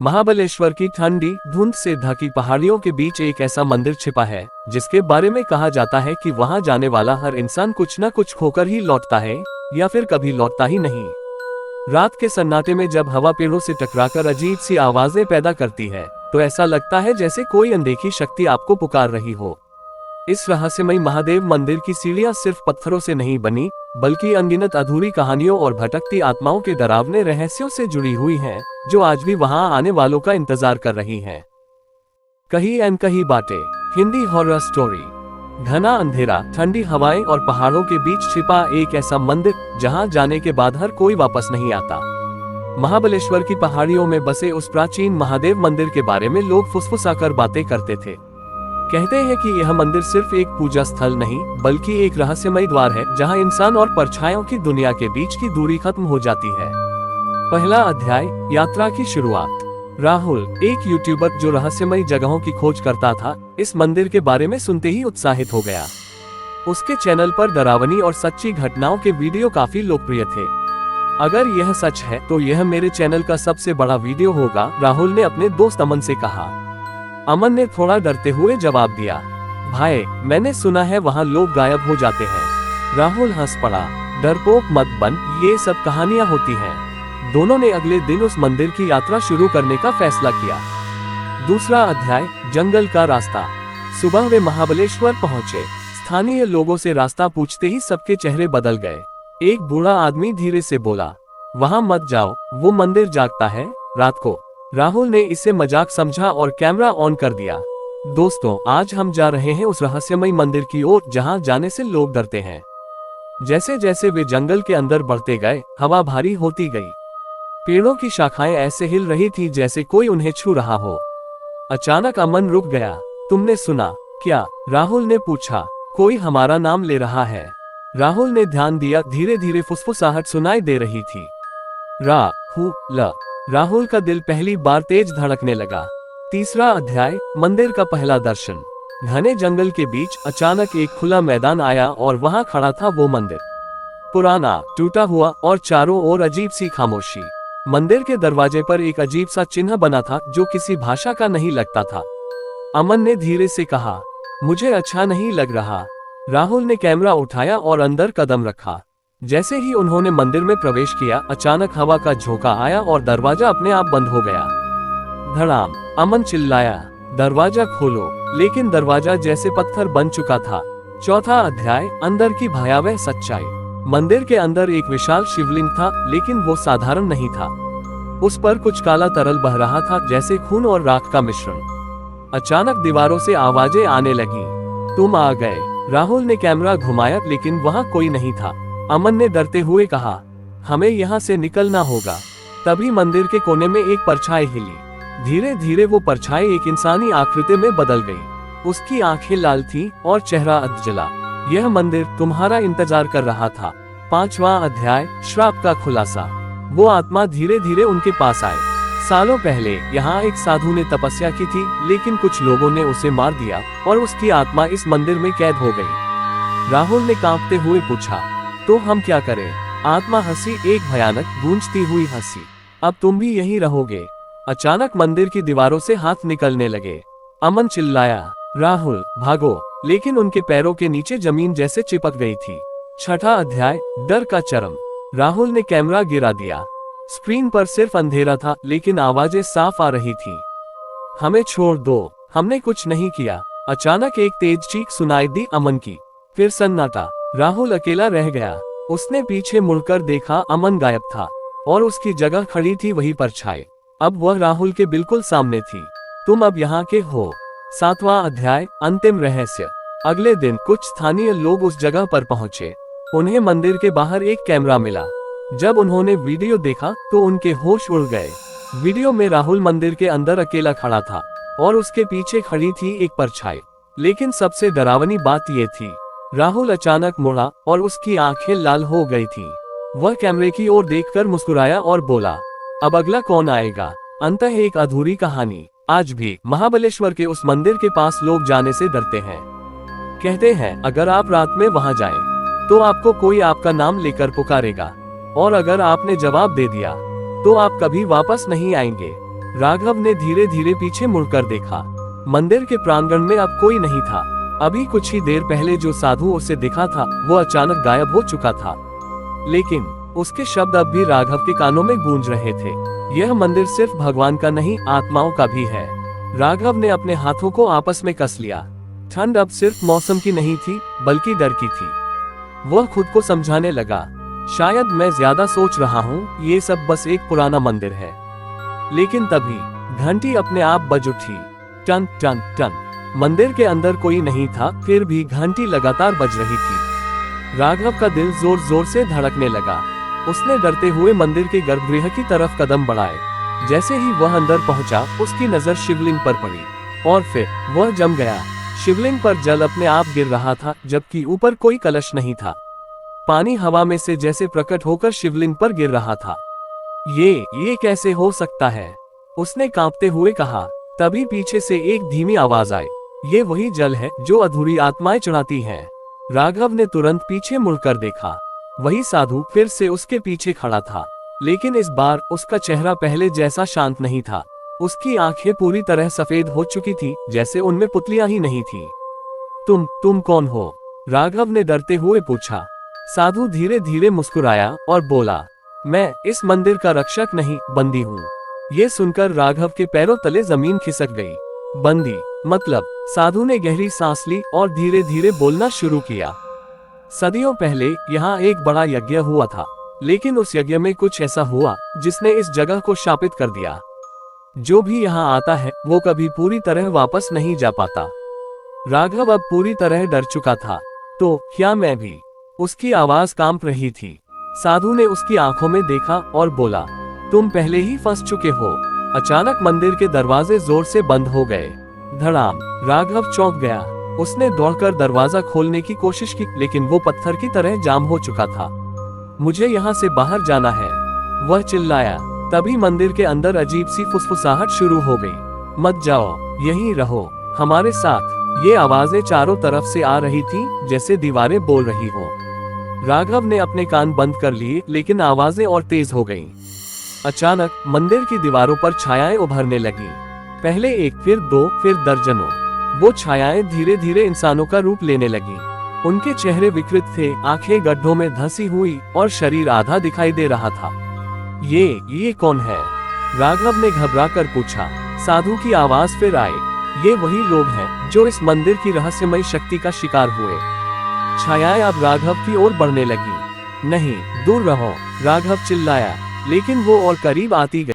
महाबलेश्वर की ठंडी धुंध से ढकी पहाड़ियों के बीच एक ऐसा मंदिर छिपा है जिसके बारे में कहा जाता है कि वहां जाने वाला हर इंसान कुछ न कुछ खोकर ही लौटता है या फिर कभी लौटता ही नहीं। रात के सन्नाटे में जब हवा पेड़ों से टकराकर अजीब सी आवाजें पैदा करती है तो ऐसा लगता है जैसे कोई अनदेखी शक्ति आपको पुकार रही हो। इस रहस्यमयी महादेव मंदिर की सीढ़ियां सिर्फ पत्थरों से नहीं बनी बल्कि अनगिनत अधूरी कहानियों और भटकती आत्माओं के डरावने रहस्यों से जुड़ी हुई हैं, जो आज भी वहां आने वालों का इंतजार कर रही हैं। कही अनकही बातें, हिंदी हॉरर स्टोरी। घना अंधेरा, ठंडी हवाएं और पहाड़ों के बीच छिपा एक ऐसा मंदिर जहां जाने के बाद हर कोई वापस नहीं आता। महाबलेश्वर की पहाड़ियों में बसे उस प्राचीन महादेव मंदिर के बारे में लोग फुसफुसाकर बातें करते थे। कहते हैं कि यह मंदिर सिर्फ एक पूजा स्थल नहीं बल्कि एक रहस्यमय द्वार है जहां इंसान और परछाइयों की दुनिया के बीच की दूरी खत्म हो जाती है। पहला अध्याय, यात्रा की शुरुआत। राहुल, एक यूट्यूबर जो रहस्यमयी जगहों की खोज करता था, इस मंदिर के बारे में सुनते ही उत्साहित हो गया। उसके चैनल पर डरावनी और सच्ची घटनाओं के वीडियो काफी लोकप्रिय थे। अगर यह सच है तो यह मेरे चैनल का सबसे बड़ा वीडियो होगा, राहुल ने अपने दोस्त अमन से कहा। अमन ने थोड़ा डरते हुए जवाब दिया, भाई मैंने सुना है वहाँ लोग गायब हो जाते हैं। राहुल हंस पड़ा, डरपोक मत बन, ये सब कहानियां होती हैं। दोनों ने अगले दिन उस मंदिर की यात्रा शुरू करने का फैसला किया। दूसरा अध्याय, जंगल का रास्ता। सुबह वे महाबलेश्वर पहुंचे। स्थानीय लोगों से रास्ता पूछते ही सबके चेहरे बदल गए। एक बूढ़ा आदमी धीरे से बोला, वहाँ मत जाओ, वो मंदिर जागता है रात को। राहुल ने इसे मजाक समझा और कैमरा ऑन कर दिया। दोस्तों, आज हम जा रहे हैं उस रहस्यमयी मंदिर की ओर जहां जाने से लोग डरते हैं। जैसे जैसे वे जंगल के अंदर बढ़ते गए, हवा भारी होती गई। पेड़ों की शाखाएं ऐसे हिल रही थी जैसे कोई उन्हें छू रहा हो। अचानक अमन रुक गया। तुमने सुना क्या? राहुल ने पूछा। कोई हमारा नाम ले रहा है। राहुल ने ध्यान दिया, धीरे धीरे फुसफुसाहट सुनाई दे रही थी। रा हु ल। राहुल का दिल पहली बार तेज धड़कने लगा। तीसरा अध्याय, मंदिर का पहला दर्शन। घने जंगल के बीच अचानक एक खुला मैदान आया और वहां खड़ा था वो मंदिर। पुराना, टूटा हुआ और चारों ओर अजीब सी खामोशी। मंदिर के दरवाजे पर एक अजीब सा चिन्ह बना था जो किसी भाषा का नहीं लगता था। अमन ने धीरे से कहा, मुझे अच्छा नहीं लग रहा। राहुल ने कैमरा उठाया और अंदर कदम रखा। जैसे ही उन्होंने मंदिर में प्रवेश किया, अचानक हवा का झोंका आया और दरवाजा अपने आप बंद हो गया। धड़ाम, अमन चिल्लाया, दरवाजा खोलो, लेकिन दरवाजा जैसे पत्थर बन चुका था। चौथा अध्याय, अंदर की भयावह सच्चाई। मंदिर के अंदर एक विशाल शिवलिंग था, लेकिन वो साधारण नहीं था। उस पर कुछ काला तरल बह रहा था, जैसे खून और राख का मिश्रण। अचानक दीवारों से आवाजें आने लगी। तुम आ गए। राहुल ने कैमरा घुमाया, लेकिन वहां कोई नहीं था। अमन ने डरते हुए कहा, हमें यहाँ से निकलना होगा। तभी मंदिर के कोने में एक परछाई हिली। धीरे धीरे वो परछाई एक इंसानी आकृति में बदल गई। उसकी आंखें लाल थीं और चेहरा अध जला। यह मंदिर तुम्हारा इंतजार कर रहा था। पांचवा अध्याय, श्राप का खुलासा। वो आत्मा धीरे धीरे उनके पास आए। सालों पहले यहाँ एक साधु ने तपस्या की थी, लेकिन कुछ लोगों ने उसे मार दिया और उसकी आत्मा इस मंदिर में कैद हो गई। राहुल ने कांपते हुए पूछा, तो हम क्या करें? आत्मा हंसी, एक भयानक गूंजती हुई हंसी। अब तुम भी यहीं रहोगे। अचानक मंदिर की दीवारों से हाथ निकलने लगे। अमन चिल्लाया, राहुल भागो, लेकिन उनके पैरों के नीचे जमीन जैसे चिपक गई थी। छठा अध्याय, डर का चरम। राहुल ने कैमरा गिरा दिया। स्क्रीन पर सिर्फ अंधेरा था, लेकिन आवाजें साफ आ रही थी। हमें छोड़ दो, हमने कुछ नहीं किया। अचानक एक तेज चीख सुनाई दी अमन की। फिर सन्नाटा। राहुल अकेला रह गया। उसने पीछे मुड़कर देखा, अमन गायब था और उसकी जगह खड़ी थी वही परछाई। अब वह राहुल के बिल्कुल सामने थी। तुम अब यहाँ के हो। सातवां अध्याय, अंतिम रहस्य। अगले दिन कुछ स्थानीय लोग उस जगह पर पहुंचे। उन्हें मंदिर के बाहर एक कैमरा मिला। जब उन्होंने वीडियो देखा तो उनके होश उड़ गए। वीडियो में राहुल मंदिर के अंदर अकेला खड़ा था और उसके पीछे खड़ी थी एक परछाई। लेकिन सबसे डरावनी बात यह थी, राहुल अचानक मुड़ा और उसकी आंखें लाल हो गई थीं। वह कैमरे की ओर देखकर मुस्कुराया और बोला, अब अगला कौन आएगा? अंततः एक अधूरी कहानी। आज भी महाबलेश्वर के उस मंदिर के पास लोग जाने से डरते हैं। कहते हैं अगर आप रात में वहां जाएं, तो आपको कोई आपका नाम लेकर पुकारेगा, और अगर आपने जवाब दे दिया तो आप कभी वापस नहीं आएंगे। राघव ने धीरे धीरे पीछे मुड़कर देखा। मंदिर के प्रांगण में अब कोई नहीं था। अभी कुछ ही देर पहले जो साधु उसे दिखा था वो अचानक गायब हो चुका था, लेकिन उसके शब्द अब भी राघव के कानों में गूंज रहे थे। यह मंदिर सिर्फ भगवान का नहीं, आत्माओं का भी है। राघव ने अपने हाथों को आपस में कस लिया। ठंड अब सिर्फ मौसम की नहीं थी, बल्कि डर की थी। वह खुद को समझाने लगा, शायद मैं ज्यादा सोच रहा हूँ, ये सब बस एक पुराना मंदिर है। लेकिन तभी घंटी अपने आप बज उठी। टन टन टन। मंदिर के अंदर कोई नहीं था, फिर भी घंटी लगातार बज रही थी। राघव का दिल जोर जोर से धड़कने लगा। उसने डरते हुए मंदिर के गर्भगृह की तरफ कदम बढ़ाए। जैसे ही वह अंदर पहुंचा, उसकी नजर शिवलिंग पर पड़ी और फिर वह जम गया। शिवलिंग पर जल अपने आप गिर रहा था, जबकि ऊपर कोई कलश नहीं था। पानी हवा में से जैसे प्रकट होकर शिवलिंग पर गिर रहा था। ये कैसे हो सकता है? उसने कांपते हुए कहा। तभी पीछे से एक धीमी आवाज आई, ये वही जल है जो अधूरी आत्माएं चढ़ाती हैं। राघव ने तुरंत पीछे मुड़कर देखा। वही साधु फिर से उसके पीछे खड़ा था, लेकिन इस बार उसका चेहरा पहले जैसा शांत नहीं था। उसकी आंखें पूरी तरह सफेद हो चुकी थी, जैसे उनमें पुतलियां ही नहीं थी। तुम कौन हो? राघव ने डरते हुए पूछा। साधु धीरे धीरे मुस्कुराया और बोला, मैं इस मंदिर का रक्षक नहीं, बंदी हूँ। ये सुनकर राघव के पैरों तले जमीन खिसक गई। बंदी मतलब? साधु ने गहरी सांस ली और धीरे धीरे बोलना शुरू किया। सदियों पहले यहाँ एक बड़ा यज्ञ हुआ था, लेकिन उस यज्ञ में कुछ ऐसा हुआ जिसने इस जगह को शापित कर दिया। जो भी यहाँ आता है वो कभी पूरी तरह वापस नहीं जा पाता। राघव अब पूरी तरह डर चुका था। तो क्या मैं भी? उसकी आवाज कांप रही थी। साधु ने उसकी आंखों में देखा और बोला, तुम पहले ही फंस चुके हो। अचानक मंदिर के दरवाजे जोर से बंद हो गए। धड़ाम। राघव चौंक गया। उसने दौड़कर दरवाजा खोलने की कोशिश की, लेकिन वो पत्थर की तरह जाम हो चुका था। मुझे यहाँ से बाहर जाना है, वह चिल्लाया। तभी मंदिर के अंदर अजीब सी फुसफुसाहट शुरू हो गई। मत जाओ, यहीं रहो, हमारे साथ। ये आवाजें चारों तरफ से आ रही थी, जैसे दीवारें बोल रही हो। राघव ने अपने कान बंद कर लिए, लेकिन आवाजें और तेज हो गईं। अचानक मंदिर की दीवारों पर छायाएं उभरने लगीं। पहले एक, फिर दो, फिर दर्जनों। वो छायाएं धीरे धीरे इंसानों का रूप लेने लगीं। उनके चेहरे विकृत थे, आंखें गड्ढों में धंसी हुई और शरीर आधा दिखाई दे रहा था। ये कौन है? राघव ने घबराकर पूछा। साधु की आवाज फिर आई, ये वही लोग हैं जो इस मंदिर की रहस्यमयी शक्ति का शिकार हुए। छायाएं अब राघव की ओर बढ़ने लगी। नहीं, दूर रहो, राघव चिल्लाया, लेकिन वो और करीब आती गई।